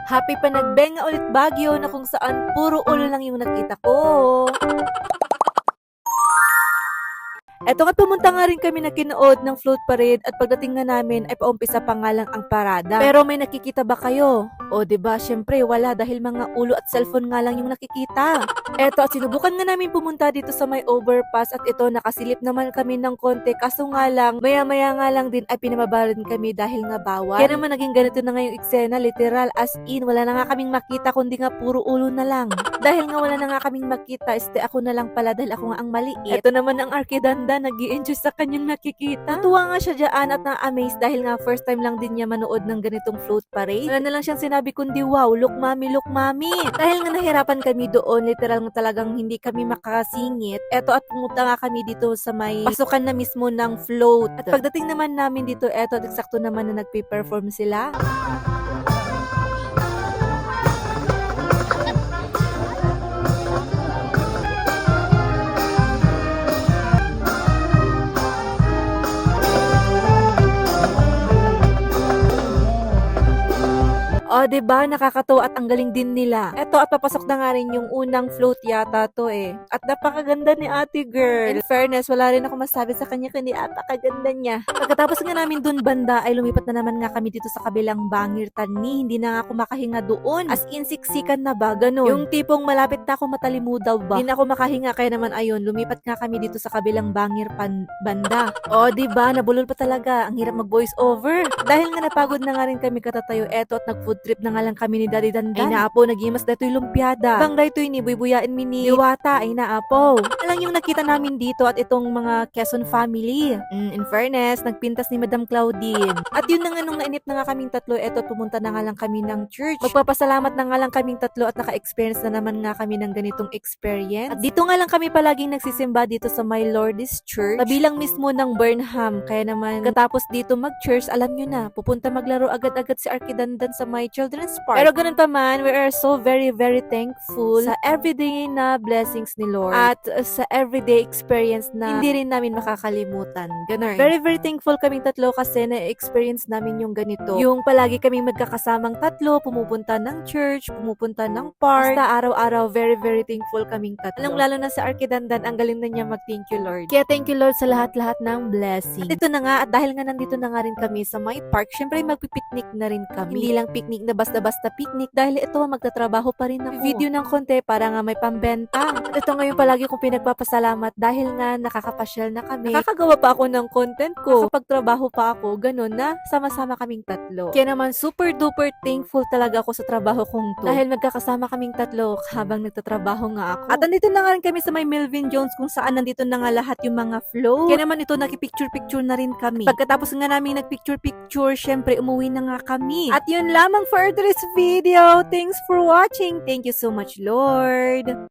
Happy Panagbenga ulit Baguio na kung saan puro ulo lang yung nakita ko. Eto nga, pumunta nga rin kami na kinood ng float parade at pagdating nga namin ay paumpisa pa nga lang ang parada. Pero may nakikita ba kayo? O diba, syempre wala dahil mga ulo at cellphone nga lang yung nakikita. Eto, at sinubukan nga namin pumunta dito sa may overpass at ito nakasilip naman kami ng konti kaso nga lang, maya-maya nga lang din ay pinamabalan kami dahil nga bawal. Kaya naman naging ganito na nga yung eksena, literal as in, wala na nga kaming makita kundi nga puro ulo na lang. Dahil nga wala na nga kaming makita, ako na lang pala dahil ako nga ang maliit. Ito naman ang Arkidanda, nag-i-enjoy sa kanyang nakikita. Natuwa nga siya dyan at na-amaze dahil nga first time lang din niya manood ng ganitong float parade. Wala na lang siyang sinabi kundi wow, look mami, look mami. Dahil nga nahirapan kami doon, literal nga talagang hindi kami makasingit. Eto at pumunta nga kami dito sa may pasukan na mismo ng float. At pagdating naman namin dito, eto at eksakto naman na nagpe-perform sila. O, diba? Nakakatuwa at ang galing din nila. Eto, at papasok na nga rin yung unang float yata to eh. At napakaganda ni ate girl. In fairness, wala rin ako masabi sa kanya kundi napakaganda niya. Pagkatapos nga namin dun banda, ay lumipat na naman nga kami dito sa kabilang bangir tani. Hindi na nga ako makahinga doon. As in, siksikan na ba? Ganun. Yung tipong malapit na ako matalimudaw ba? Hindi na ako makahinga, kaya naman ayun, lumipat nga kami dito sa kabilang bangir banda. O, diba? Nabulol pa talaga. Ang hirap mag-voice over. Dahil nga napagod na nga rin kami katatayo, eto at nag-food trip na nga lang kami ni Daddy Dandan. Ay naapo, nagimas dato'y lumpiada. Bang dato'y ni buy-buyain mi ni Diwata. Ay naapo. Alang yung nakita namin dito at itong mga Quezon family. In fairness, nagpintas ni Madam Claudine. At yun na nga nung nainip na nga kaming tatlo, eto pumunta na nga lang kami ng church. Magpapasalamat na nga lang kaming tatlo at naka-experience na naman nga kami ng ganitong experience. At dito nga lang kami palaging nagsisimba dito sa My Lourdes Church. Kabilang mismo ng Burnham. Kaya naman, katapos dito mag-church, alam nyo na, pupunta maglaro agad-agad si Arkidandan sa My Children's Park. Pero ganun pa man, we are so very, very thankful sa everyday na blessings ni Lord at sa everyday experience na hindi rin namin makakalimutan. Ganun. Very, very thankful kaming tatlo kasi na-experience namin yung ganito. Yung palagi kaming magkakasamang tatlo, pumupunta ng church, pumupunta ng park. Basta araw-araw, very, very thankful kaming tatlo. Lalo na sa Arkidandan, ang galing na niya mag-thank you Lord. Kaya thank you Lord sa lahat-lahat ng blessing. At ito na nga, at dahil nga nandito na nga rin kami sa my park, syempre magpipiknik na rin kami. Hindi lang picnic na basta-basta picnic dahil ito magtatrabaho pa rin ako. Video ng konti para nga may pambenta. At ito ngayon palagi kong pinagpapasalamat dahil nga nakakapasyal na kami. Nakakagawa pa ako ng content ko. Nakapagtrabaho pa ako, ganun na sama-sama kaming tatlo. Kaya naman super duper thankful talaga ako sa trabaho kong to. Dahil magkakasama kaming tatlo habang nagtatrabaho nga ako. At nandito na nga rin kami sa may Melvin Jones kung saan nandito na nga lahat yung mga flow. Kaya naman ito nakipicture-picture na rin kami. Pagkatapos nga namin nagpicture-picture, syempre umuwi na nga kami. At yun lamang for this video. Thanks for watching. Thank you so much, Lord.